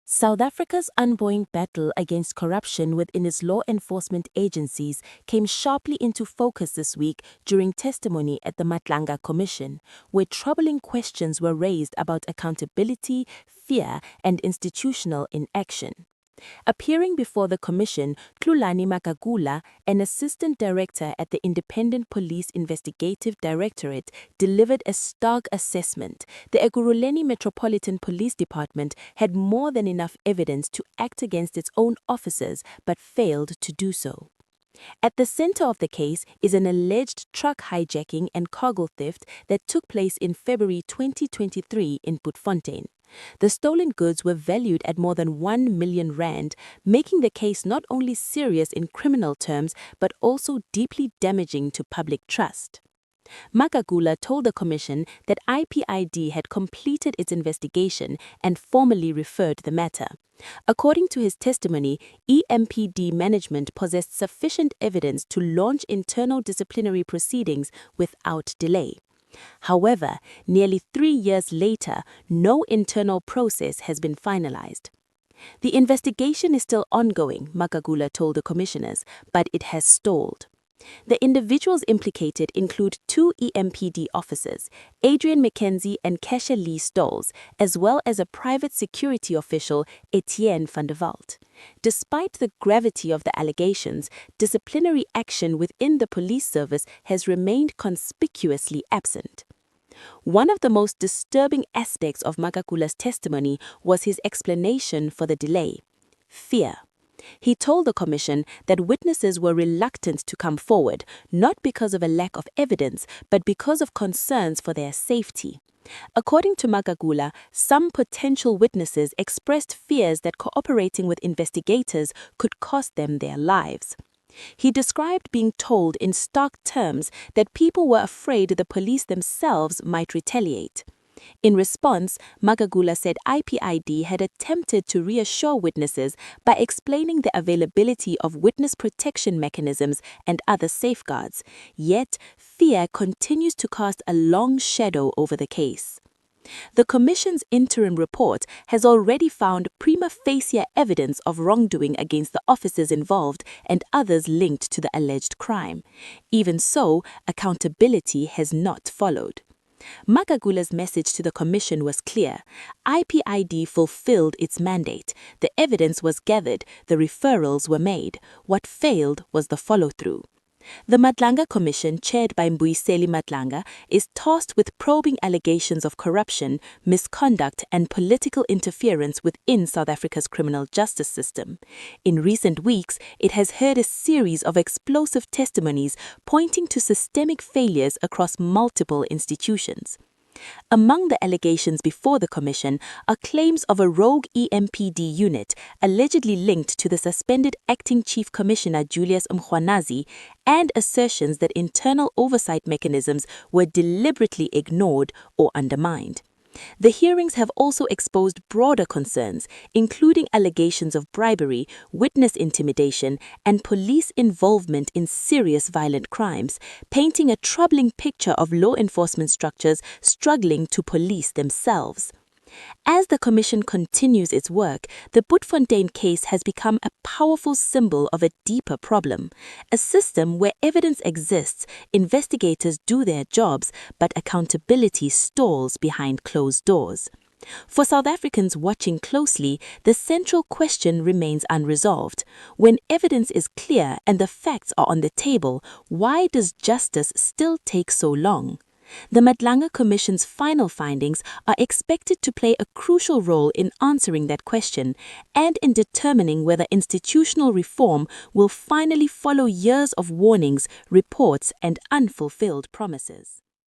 South Africa's ongoing battle against corruption within its law enforcement agencies came sharply into focus this week during testimony at the Madlanga Commission, where troubling questions were raised about accountability, fear, and institutional inaction. Appearing before the commission, Tlulani Makagula, an assistant director at the Independent Police Investigative Directorate, delivered a stark assessment. The Ekurhuleni Metropolitan Police Department had more than enough evidence to act against its own officers, but failed to do so. At the center of the case is an alleged truck hijacking and cargo theft that took place in February 2023 in Boetfontein. The stolen goods were valued at more than 1 million rand, making the case not only serious in criminal terms but also deeply damaging to public trust. Makagula told the commission that IPID had completed its investigation and formally referred the matter. According to his testimony, EMPD management possessed sufficient evidence to launch internal disciplinary proceedings without delay. However, nearly 3 years later, no internal process has been finalized. The investigation is still ongoing, Makagula told the commissioners, but it has stalled. The individuals implicated include 2 EMPD officers, Adrian McKenzie and Kesha Lee Stolz, as well as a private security official, Etienne van der Walt. Despite the gravity of the allegations, disciplinary action within the police service has remained conspicuously absent. One of the most disturbing aspects of Makagula's testimony was his explanation for the delay: fear. He told the commission that witnesses were reluctant to come forward, not because of a lack of evidence, but because of concerns for their safety. According to Makagula, some potential witnesses expressed fears that cooperating with investigators could cost them their lives. He described being told in stark terms that people were afraid the police themselves might retaliate. In response, Makagula said IPID had attempted to reassure witnesses by explaining the availability of witness protection mechanisms and other safeguards, yet fear continues to cast a long shadow over the case. The Commission's interim report has already found prima facie evidence of wrongdoing against the officers involved and others linked to the alleged crime. Even so, accountability has not followed. Makagula's message to the Commission was clear. IPID fulfilled its mandate. The evidence was gathered, the referrals were made. What failed was the follow-through. The Madlanga Commission, chaired by Mbuyiseli Madlanga, is tasked with probing allegations of corruption, misconduct, and political interference within South Africa's criminal justice system. In recent weeks, it has heard a series of explosive testimonies pointing to systemic failures across multiple institutions. Among the allegations before the commission are claims of a rogue EMPD unit allegedly linked to the suspended acting chief commissioner Julius Mkhwanazi and assertions that internal oversight mechanisms were deliberately ignored or undermined. The hearings have also exposed broader concerns, including allegations of bribery, witness intimidation, and police involvement in serious violent crimes, painting a troubling picture of law enforcement structures struggling to police themselves. As the Commission continues its work, the Boetfontein case has become a powerful symbol of a deeper problem, a system where evidence exists, investigators do their jobs, but accountability stalls behind closed doors. For South Africans watching closely, the central question remains unresolved. When evidence is clear and the facts are on the table, why does justice still take so long? The Madlanga Commission's final findings are expected to play a crucial role in answering that question and in determining whether institutional reform will finally follow years of warnings, reports, and unfulfilled promises.